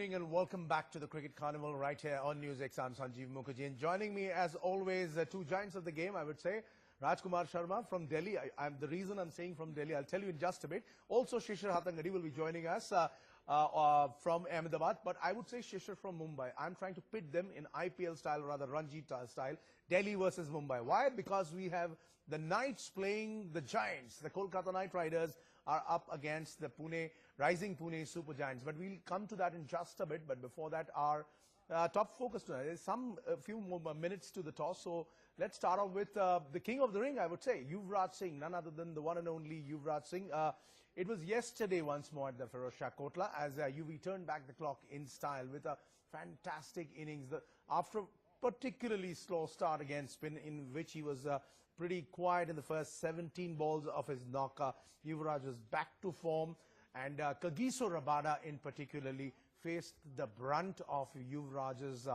evening and welcome back to the Cricket Carnival right here on NewsX. I'm Sanjeev Mukherjee, and joining me as always, two giants of the game, I would say. Rajkumar Sharma from Delhi. The reason I'm saying from Delhi, I'll tell you in just a bit. Also, Shishir Hatangadi will be joining us from Ahmedabad. But I would say Shishir from Mumbai. I'm trying to pit them in IPL style, rather Ranji style. Delhi versus Mumbai. Why? Because we have the Knights playing the Giants. The Kolkata Knight Riders are up against the rising Pune Super Giants. But we'll come to that in just a bit. But before that, our top focus tonight. There's a few more minutes to the toss. So let's start off with the king of the ring, I would say, Yuvraj Singh, none other than the one and only Yuvraj Singh. It was yesterday once more at the Feroz Shah Kotla as Yuvi turned back the clock in style with a fantastic innings. After a particularly slow start against spin, in which he was pretty quiet in the first 17 balls of his knock, Yuvraj was back to form, and Kagiso Rabada in particularly faced the brunt of Yuvraj's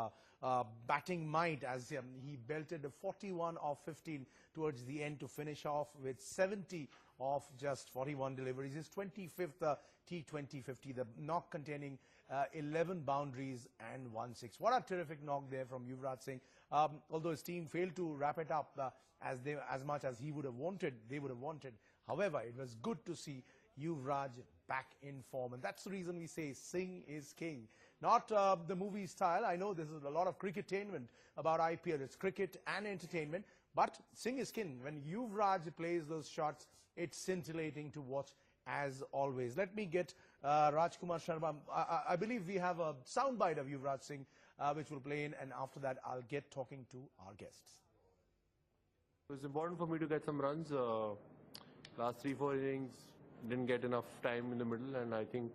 batting might as he belted a 41 of 15 towards the end to finish off with 70 of just 41 deliveries. His 25th T20 50, the knock containing 11 boundaries and 1 6. What a terrific knock there from Yuvraj Singh. Although his team failed to wrap it up as much as they would have wanted. However, it was good to see Yuvraj back in form, and that's the reason we say Singh is king. Not the movie style. I know this is a lot of cricketainment about IPL. It's cricket and entertainment, but Singh is king. When Yuvraj plays those shots, it's scintillating to watch as always. Let me get Rajkumar Sharma. I believe we have a soundbite of Yuvraj Singh which will play in, and after that I'll get talking to our guests. It was important for me to get some runs. Last 3-4 innings didn't get enough time in the middle, and I think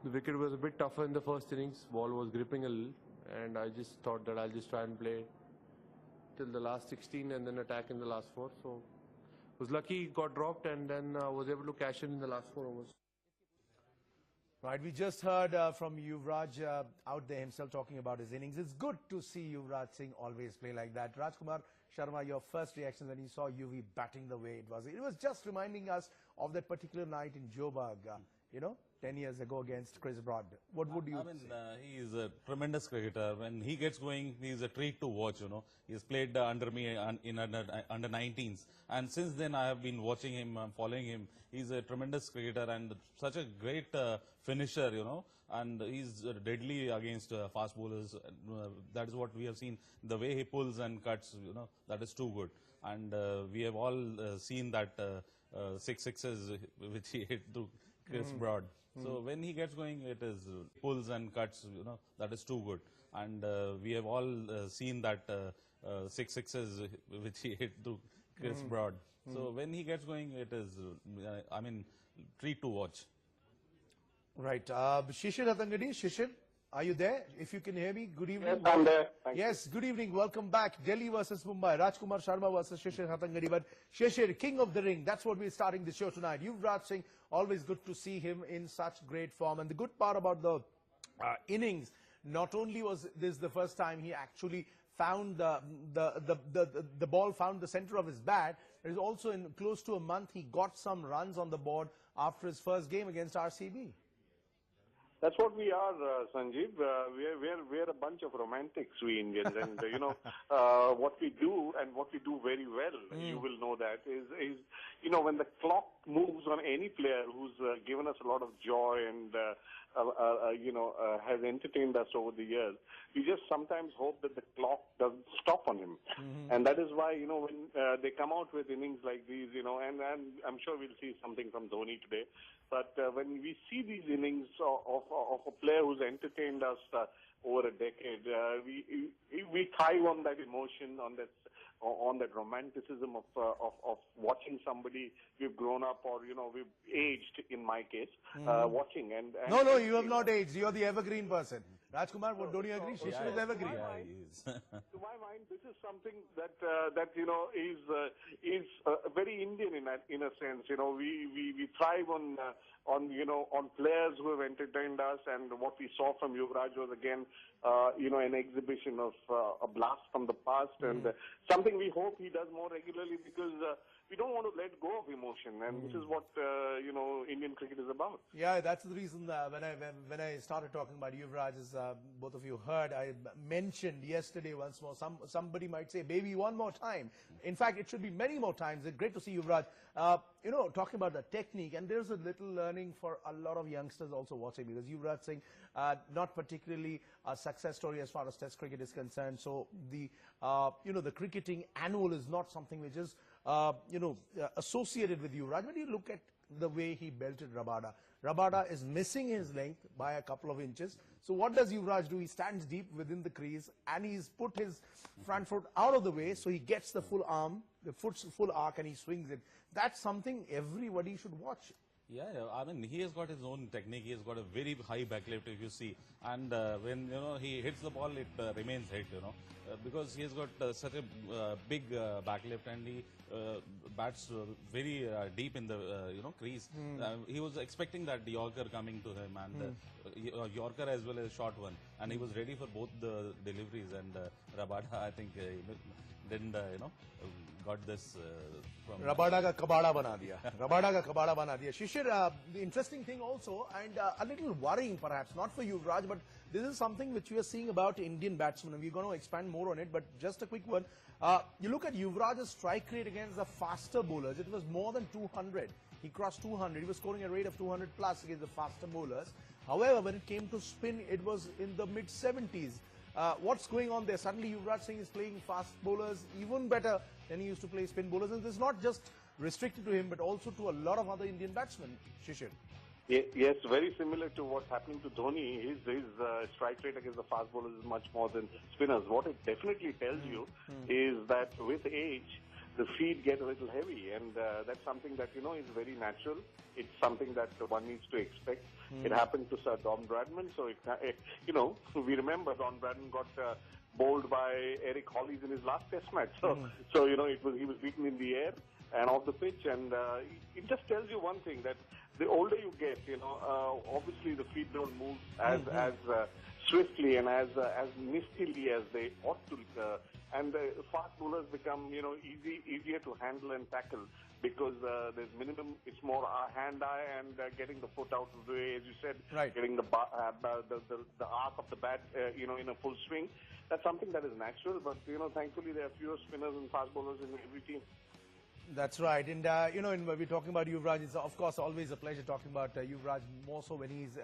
the wicket was a bit tougher in the first innings. Ball was gripping a little, and I just thought that I'll just try and play till the last 16 and then attack in the last 4. So was lucky, got dropped, and then was able to cash in the last 4 overs. Right, we just heard from Yuvraj out there himself talking about his innings. It's good to see Yuvraj Singh always play like that. Rajkumar Sharma, your first reaction when you saw Yuvi batting the way it was? It was just reminding us of that particular night in Joburg, 10 years ago against Chris Broad. What would you say? He is a tremendous cricketer. When he gets going, he is a treat to watch, He's played under me in under 19s. And since then, I have been watching him, following him. He's a tremendous cricketer and such a great finisher, And he's deadly against fast bowlers. That is what we have seen. The way he pulls and cuts, that is too good. And we have all seen that 6 sixes which he hit to Chris Broad. So when he gets going, it is pulls and cuts, that is too good. And we have all seen that 6 sixes which he hit to Chris Broad. So when he gets going, it is, treat to watch. Right. Shishir Hatangadi, Shishir, are you there? If you can hear me, good evening. Yes, I'm there. Yes, good evening. Welcome back. Delhi versus Mumbai. Rajkumar Sharma versus Shishir Hatangadi. But Shishir, king of the ring. That's what we're starting the show tonight. Yuvraj Singh, always good to see him in such great form. And the good part about the innings, not only was this the first time he actually found the ball found the center of his bat, it is also in close to a month he got some runs on the board after his first game against RCB. That's what we are, Sanjeev. We're a bunch of romantics, we Indians, and what we do and what we do very well, you will know that is when the clock moves on any player who's given us a lot of joy and has entertained us over the years, we just sometimes hope that the clock doesn't stop on him, and that is why when they come out with innings like these, and I'm sure we'll see something from Dhoni today. But when we see these innings of a player who's entertained us over a decade, we thrive on that emotion, on that romanticism of watching somebody we've grown up or we've aged in my case, watching and no, you have not aged. You are the evergreen person. Rajkumar, don't you agree? Shishir is evergreen. Yeah, he is. To my mind, this is something that is very Indian in a sense. We thrive on players who have entertained us, and what we saw from Yuvraj was again an exhibition of a blast from the past, and something we hope he does more regularly, because we don't want to let go of emotion, and this is what Indian cricket is about. Yeah, that's the reason when I started talking about Yuvraj, as both of you heard, I mentioned yesterday once more. Somebody might say, "Baby, one more time." In fact, it should be many more times. It's great to see Yuvraj. Talking about the technique, and there's a little learning for a lot of youngsters also watching, because Yuvraj Singh, not particularly a success story as far as Test cricket is concerned. So the the cricketing annual is not something which is associated with Yuvraj. When you look at the way he belted Rabada, Rabada is missing his length by a couple of inches. So what does Yuvraj do? He stands deep within the crease, and he's put his front foot out of the way, so he gets the full arm, the foot's full arc, and he swings it. That's something everybody should watch. Yeah, I mean, he has got his own technique. He has got a very high backlift, if you see. And when, he hits the ball, it remains hit, because he has got such a big backlift, and he bats very deep in the, crease. He was expecting that Yorker coming to him, and Yorker as well as short one. And he was ready for both the deliveries, and Rabada, I think, didn't, got this from... Rabada ka kabada bana diya. Rabada ka kabada bana diya. Shishir, the interesting thing also, and a little worrying perhaps, not for Yuvraj, but this is something which we are seeing about Indian batsmen, and we're going to expand more on it, but just a quick one. You look at Yuvraj's strike rate against the faster bowlers, it was more than 200. He crossed 200. He was scoring a rate of 200 plus against the faster bowlers. However, when it came to spin, it was in the mid-70s. What's going on there? Suddenly Yuvraj Singh is playing fast bowlers even better than he used to play spin bowlers. And this is not just restricted to him, but also to a lot of other Indian batsmen. Shishir. Yes, very similar to what's happening to Dhoni. His strike rate against the fast bowlers is much more than spinners. What it definitely tells you is that with age, the feet get a little heavy, and that's something that, is very natural. It's something that one needs to expect. It happened to Sir Don Bradman, so we remember Don Bradman got bowled by Eric Hollies in his last Test match. So he was beaten in the air and off the pitch, and it just tells you one thing, that the older you get, obviously the feet don't move as swiftly and as nistily as they ought to. And the fast bowlers become, easier to handle and tackle, because there's minimum, it's more hand-eye and getting the foot out of the way, as you said, getting the arc of the bat, in a full swing. That's something that is natural, but, thankfully there are fewer spinners and fast bowlers in every team. That's right. And, when we're talking about Yuvraj, it's of course always a pleasure talking about Yuvraj, more so when he's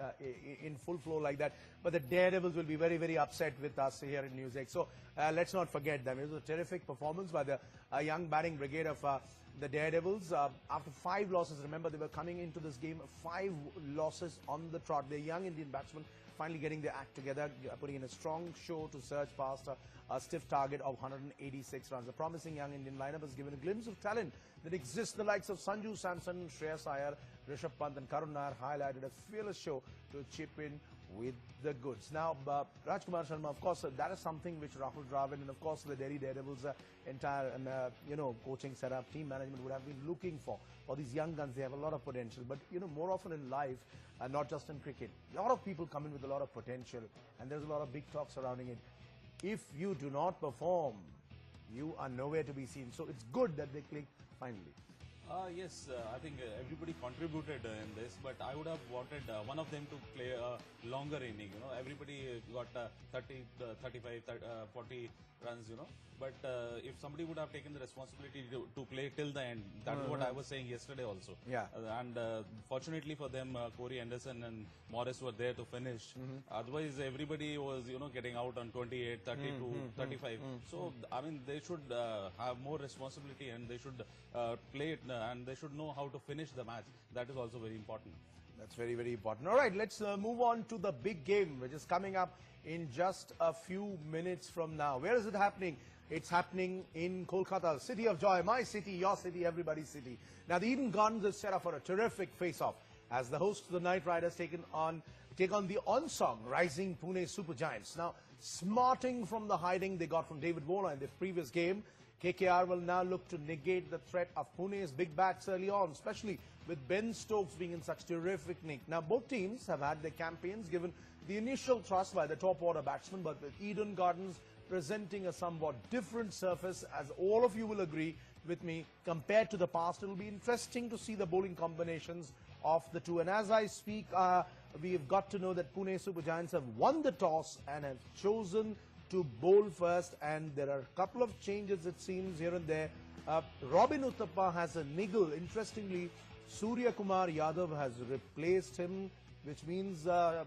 in full flow like that. But the Daredevils will be very, very upset with us here in NewsX. So let's not forget them. It was a terrific performance by the young batting brigade of the Daredevils. After 5 losses, remember they were coming into this game, 5 losses on the trot. They're young Indian batsmen finally getting their act together, putting in a strong show to surge past a stiff target of 186 runs. A promising young Indian lineup has given a glimpse of talent that exists. The likes of Sanju Samson, Shreyas Iyer, Rishabh Pant and Karun Nair highlighted a fearless show to chip in with the goods. Now, Rajkumar Sharma, of course, that is something which Rahul Dravid and, of course, the Delhi Daredevils entire coaching setup, team management would have been looking for these young guns. They have a lot of potential. But, more often in life, not just in cricket, a lot of people come in with a lot of potential, and there's a lot of big talk surrounding it. If you do not perform, you are nowhere to be seen. So it's good that they clicked finally. Yes, I think everybody contributed in this, but I would have wanted one of them to play a longer inning. Everybody got 30, 35, 40 runs, But if somebody would have taken the responsibility to play till the end, that is what I was saying yesterday also. Yeah. And fortunately for them, Corey Anderson and Morris were there to finish. Otherwise, everybody was, getting out on 28, 32, 35. So, I mean, they should have more responsibility, and they should play it, and they should know how to finish the match. That is also very important. That's very, very important. All right, let's move on to the big game, which is coming up in just a few minutes from now. Where is it happening? It's happening in Kolkata, city of joy, my city, your city, everybody's city. Now, the Eden Gardens is set up for a terrific face-off as the hosts of the Knight Riders take on the on-song rising Pune Super Giants. Now, smarting from the hiding they got from David Warner in the previous game, KKR will now look to negate the threat of Pune's big bats early on, especially with Ben Stokes being in such terrific nick. Now, both teams have had their campaigns given the initial thrust by the top-order batsmen, but with Eden Gardens presenting a somewhat different surface, as all of you will agree with me, compared to the past. It will be interesting to see the bowling combinations of the two. And as I speak, we've got to know that Pune Super Giants have won the toss and have chosen to bowl first, and there are a couple of changes, it seems, here and there. Robin Uthappa has a niggle. Interestingly, Surya Kumar Yadav has replaced him, which means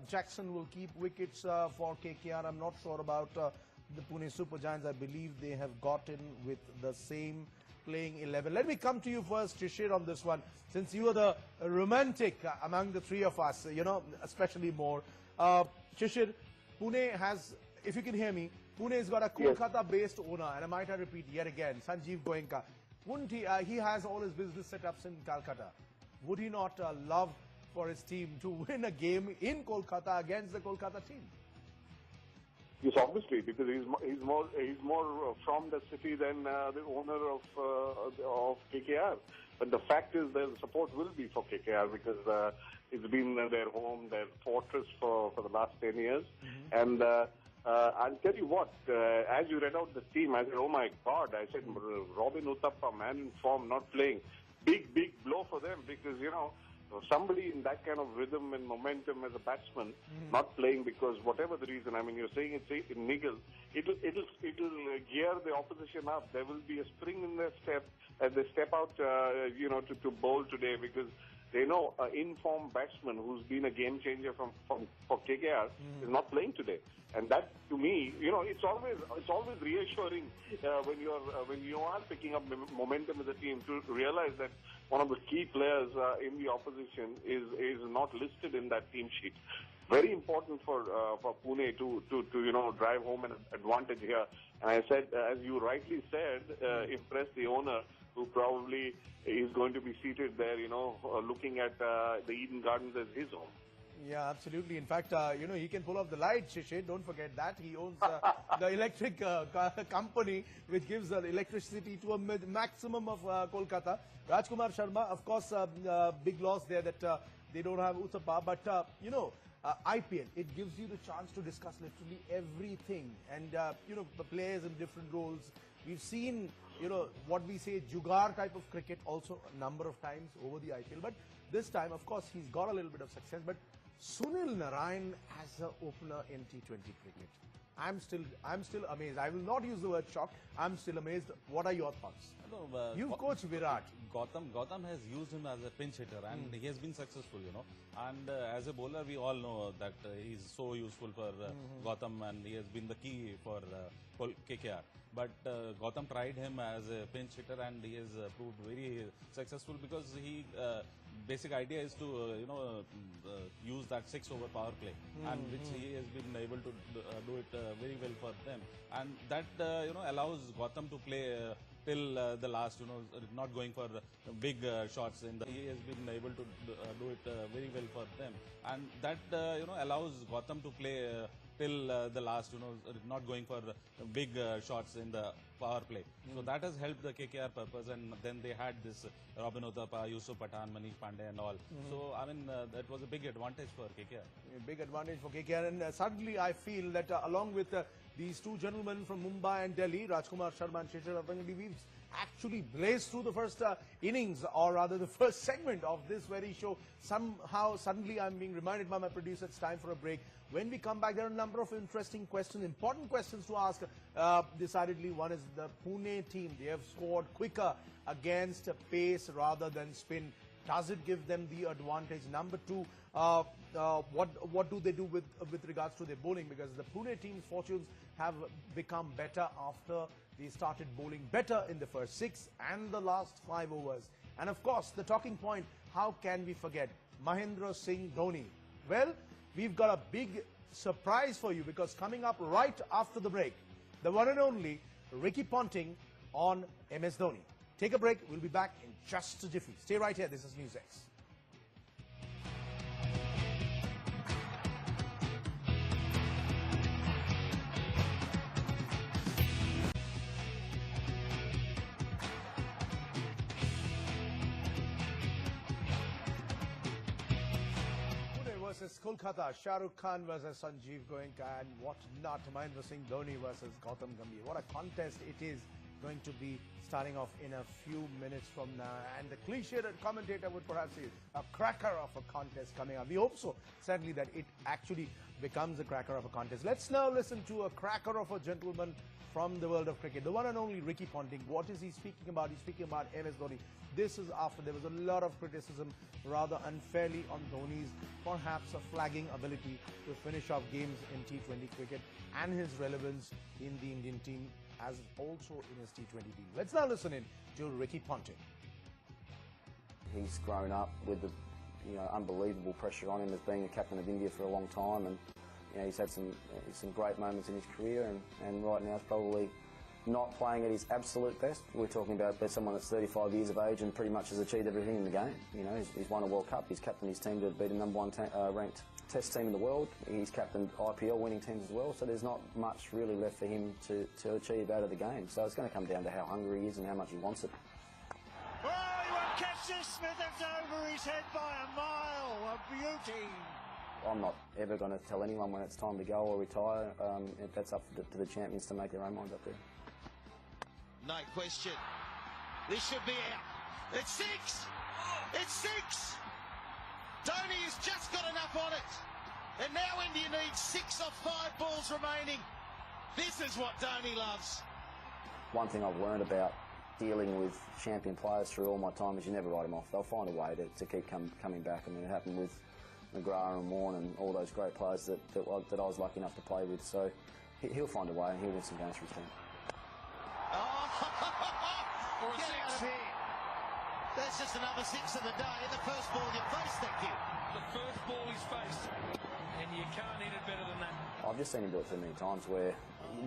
Jackson will keep wickets for KKR. I'm not sure about the Pune Super Giants. I believe they have gotten with the same playing 11. Let me come to you first, Shishir, on this one, since you are the romantic among the three of us, you know, especially more. Shishir, Pune has, if you can hear me, Pune has got a Kolkata-based owner, and I might repeat yet again, Sanjeev Goenka. Wouldn't he has all his business setups in Calcutta. Would he not love for his team to win a game in Kolkata against the Kolkata team? Yes, obviously, because he's more from the city than the owner of KKR. But the fact is, the support will be for KKR because it's been their home, their fortress for the last 10 years. And I'll tell you what, as you read out the team, I said, oh my God, I said, Robin Uthappa, man in form, not playing. Big blow for them because, you know, somebody in that kind of rhythm and momentum as a batsman, not playing because whatever the reason, I mean, you're saying it's in niggle, it'll gear the opposition up. There will be a spring in their step as they step out, you know, to bowl today because they know an informed batsman who's been a game changer for KKR is not playing today. And that, to me, you know, it's always reassuring when you are picking up momentum as a team to realize that one of the key players in the opposition is not listed in that team sheet. Very important for Pune to you know, drive home an advantage here. And I said, as you rightly said, impress the owner, who probably is going to be seated there, you know, looking at the Eden Gardens as his home. Yeah, absolutely. In fact, you know, he can pull off the lights, Shishir. Don't forget that. He owns the electric company which gives electricity to a maximum of Kolkata. Rajkumar Sharma, of course, big loss there that they don't have Uthappa. But, you know, IPL, it gives you the chance to discuss literally everything. And, you know, the players in different roles. We've seen, you know, what we say, jugaad type of cricket also a number of times over the IPL. But this time, of course, he's got a little bit of success. But Sunil Narayan as an opener in T20 cricket, I'm still amazed. I will not use the word shocked. I'm still amazed. What are your thoughts? You've coached Virat. Gotham has used him as a pinch hitter, and he has been successful, you know. And as a bowler, we all know that he's so useful for Gotham, and he has been the key for KKR. But Gotham tried him as a pinch hitter, and he has proved very successful because he basic idea is to you know, use that 6-over power play, and which he has been able to do it very well for them, and that you know, allows Gotham to play till the last, you know, not going for big shots. He has been able to do it very well for them, and that you know, allows Gotham to play till the last, you know, not going for big shots in the power play. So that has helped the KKR purpose, and then they had this Robin Uthappa, Yusuf Pathan, Manish Pandey and all. So, I mean, that was a big advantage for KKR. A big advantage for KKR, and suddenly I feel that along with these two gentlemen from Mumbai and Delhi, Rajkumar Sharma and Shishir Avangali, we've actually blazed through the first innings, or rather the first segment of this very show. Somehow, suddenly I'm being reminded by my producer it's time for a break. When we come back, there are a number of interesting questions, important questions to ask. Decidedly, one is the Pune team. They have scored quicker against pace rather than spin. Does it give them the advantage? Number two, what do they do with regards to their bowling? Because the Pune team's fortunes have become better after they started bowling better in the first 6 and the last 5 overs. And of course, the talking point, how can we forget Mahendra Singh Dhoni? Well, we've got a big surprise for you, because coming up right after the break, the one and only Ricky Ponting on MS Dhoni. Take a break. We'll be back in just a jiffy. Stay right here. This is NewsX. versus Kolkata, Shah Rukh Khan versus Sanjeev Goenka, and what not, Mahendra Singh Dhoni versus Gautam Gambhir. What a contest it is going to be, starting off in a few minutes from now. And the cliched commentator would perhaps say a cracker of a contest coming up. We hope so, certainly, that it actually becomes a cracker of a contest. Let's now listen to a cracker of a gentleman from the world of cricket, the one and only Ricky Ponting. What is he speaking about? He's speaking about MS Dhoni. This is after there was a lot of criticism, rather unfairly, on Dhoni's perhaps a flagging ability to finish off games in T20 cricket and his relevance in the Indian team as also in his T20 team. Let's now listen in to Ricky Ponting. He's grown up with the unbelievable pressure on him as being the captain of India for a long time, and he's had some great moments in his career, and right now is probably not playing at his absolute best. We're talking about someone that's 35 years of age and pretty much has achieved everything in the game. He's won a World Cup, he's captained his team to beat a #1 ranked Test team in the world. He's captained IPL winning teams as well, so there's not much really left for him to achieve out of the game. So it's going to come down to how hungry he is and how much he wants it. Oh, he won't catch this. Smith, it's over his head by a mile. A beauty. I'm not ever going to tell anyone when it's time to go or retire. That's up to the champions to make their own minds up there. No question. This should be out. It's six. It's six. Dhoni has just got enough on it. And now India needs 6 of 5 balls remaining. This is what Dhoni loves. One thing I've learned about dealing with champion players through all my time is you never write them off. They'll find a way to keep coming back. I mean, it happened with McGrath and Warren and all those great players that I was lucky enough to play with. So he'll find a way and he'll win some games for his team. Get out of here. That's just another 6 of the day. The first ball you faced, thank you. The first ball he's faced, and you can't hit it better than that. I've just seen him do it too many times where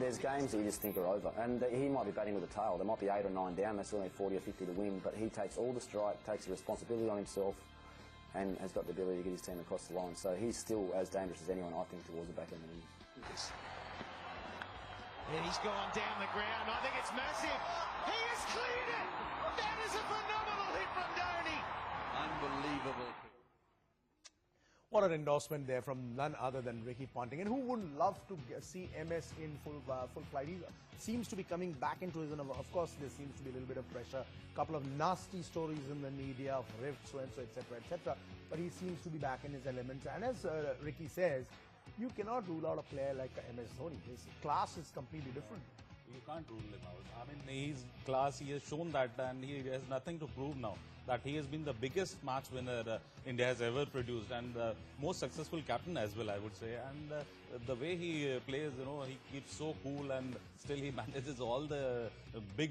there's games that you just think are over, and he might be batting with a tail. There might be 8 or 9 down. There's only 40 or 50 to win, but he takes all the strike, takes the responsibility on himself, and has got the ability to get his team across the line. So he's still as dangerous as anyone, I think, towards the back end of the innings. And he's gone down the ground. I think it's massive. He has cleared it. That is a phenomenal hit from Dhoni. Unbelievable. What an endorsement there from none other than Ricky Ponting. And who wouldn't love to see MS in full flight? He seems to be coming back into his own. Of course, there seems to be a little bit of pressure. A couple of nasty stories in the media of rifts, so and so, etc., etc. But he seems to be back in his element. And as Ricky says, you cannot rule out a player like MS Dhoni. His class is completely different. You can't rule him out. I mean, his class, he has shown that, and he has nothing to prove now. That he has been the biggest match winner India has ever produced, and most successful captain as well, I would say. And the way he plays, he keeps so cool, and still he manages all the big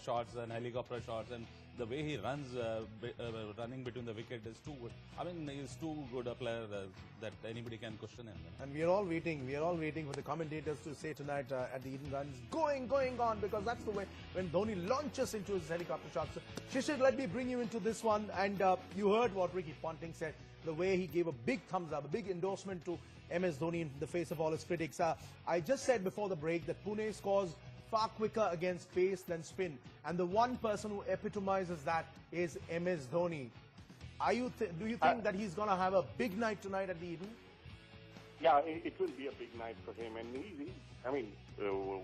shots and helicopter shots, and the way he runs, running between the wicket is too good. I mean, he's too good a player that anybody can question him. And we are all waiting for the commentators to say tonight at the Eden Gardens, going on, because that's the way when Dhoni launches into his helicopter shots. Shishir, let me bring you into this one. And you heard what Ricky Ponting said, the way he gave a big thumbs up, a big endorsement to MS Dhoni in the face of all his critics. I just said before the break that Pune scores far quicker against pace than spin, and the one person who epitomizes that is MS Dhoni. Do you think that he's going to have a big night tonight at the Eden? Yeah, it will be a big night for him, and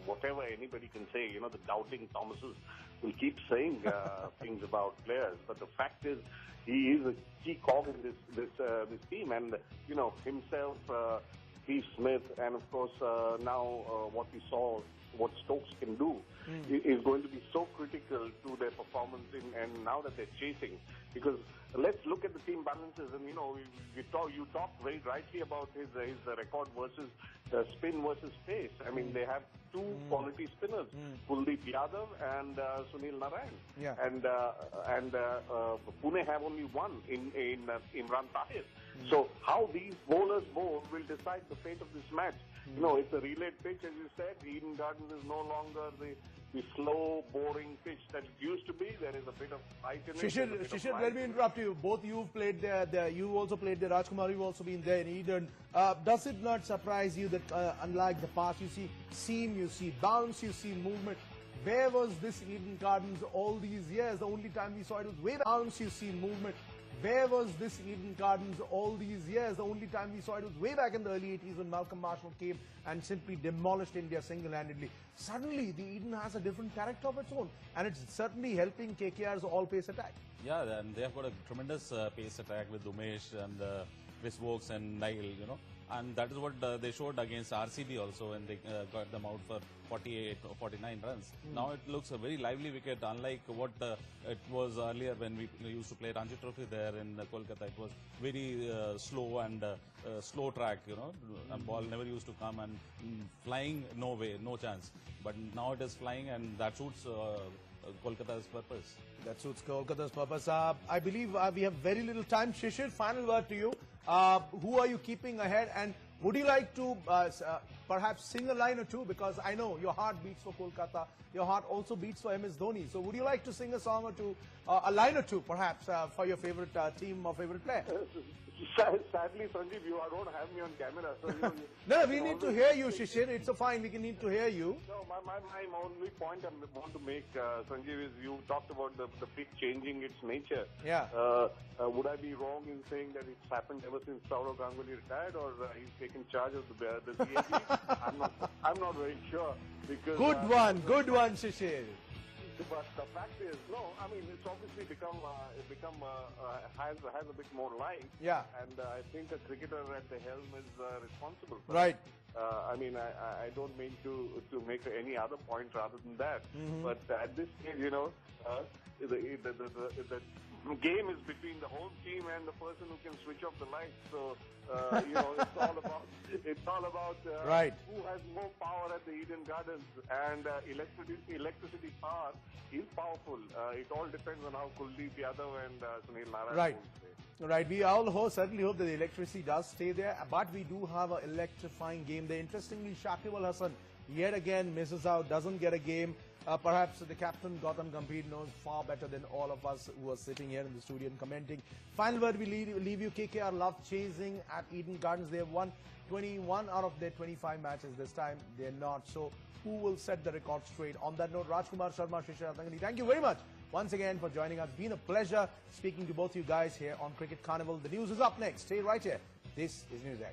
whatever anybody can say, the doubting Thomases will keep saying things about players, but the fact is, he is a key cog in this team, and himself, Steve Smith, and of course now what we saw, what Stokes can do, is going to be so critical to their performance and now that they're chasing. Because let's look at the team balances, and you talked very rightly about his record versus spin versus pace. I mean, they have 2 quality spinners, Kuldeep Yadav and Sunil Narayan. Yeah. And Pune have only one in Imran Tahir. So how these bowlers bowl will decide the fate of this match. It's a relayed pitch, as you said. Eden Gardens is no longer the slow, boring pitch that it used to be. There is a bit of fight in it. Shishir, let me interrupt you. Both you've played there. You also played there. Rajkumar, you've also been there in Eden. Does it not surprise you that unlike the past, you see seam, you see bounce, you see movement? Where was this Eden Gardens all these years? The only time we saw it was way bounce, you see movement. Where was this Eden Gardens all these years? The only time we saw it was way back in the early 80s when Malcolm Marshall came and simply demolished India single-handedly. Suddenly, the Eden has a different character of its own, and it's certainly helping KKR's all-pace attack. Yeah, and they have got a tremendous pace attack with Umesh and Chris Wokes and Nile, you know. And that is what they showed against RCB also when they got them out for 48 or 49 runs. Now it looks a very lively wicket, unlike what it was earlier when we used to play Ranji Trophy there in Kolkata. It was very slow and slow track, you know, and ball never used to come, and flying, no way, no chance. But now it is flying, and that suits Kolkata's purpose. That suits Kolkata's purpose. I believe we have very little time. Shishir, final word to you. Who are you keeping ahead, and would you like to perhaps sing a line or two? Because I know your heart beats for Kolkata, your heart also beats for MS Dhoni. So would you like to sing a song or two, a line or two perhaps, for your favorite team or favorite player? Sadly, Sanjeev, you don't have me on camera. So No, we need to hear you, Shishir. It's fine. We need to hear you. No, my only point I want to make, Sanjeev, is you talked about the pitch changing its nature. Yeah. Would I be wrong in saying that it's happened ever since Saurav Ganguly retired, or he's taken charge of the CAB? I'm not very sure. Because Good one, Shishir. But the fact is, no, I mean, it's obviously has a bit more life. Yeah. And I think a cricketer at the helm is responsible for Right. it. I mean, I don't mean to make any other point rather than that. But at this stage, you know, the game is between the home team and the person who can switch off the lights. So, you know, it's all about Right. who has more power at the Eden Gardens. And electricity power is powerful. It all depends on how Kuldeep Yadav and Sunil Narayan Right. will stay. Right, we all certainly hope that the electricity does stay there, but we do have an electrifying game there. Interestingly, Shakib Al Hasan yet again misses out, doesn't get a game. Perhaps the captain, Gautam Gambhir, knows far better than all of us who are sitting here in the studio and commenting. Final word, we leave you. KKR love chasing at Eden Gardens. They have won 21 out of their 25 matches. This time, they're not. So, who will set the record straight? On that note, Rajkumar Sharma, Shishir Atangani, thank you very much once again for joining us. It's been a pleasure speaking to both you guys here on Cricket Carnival. The news is up next. Stay right here. This is NewsX.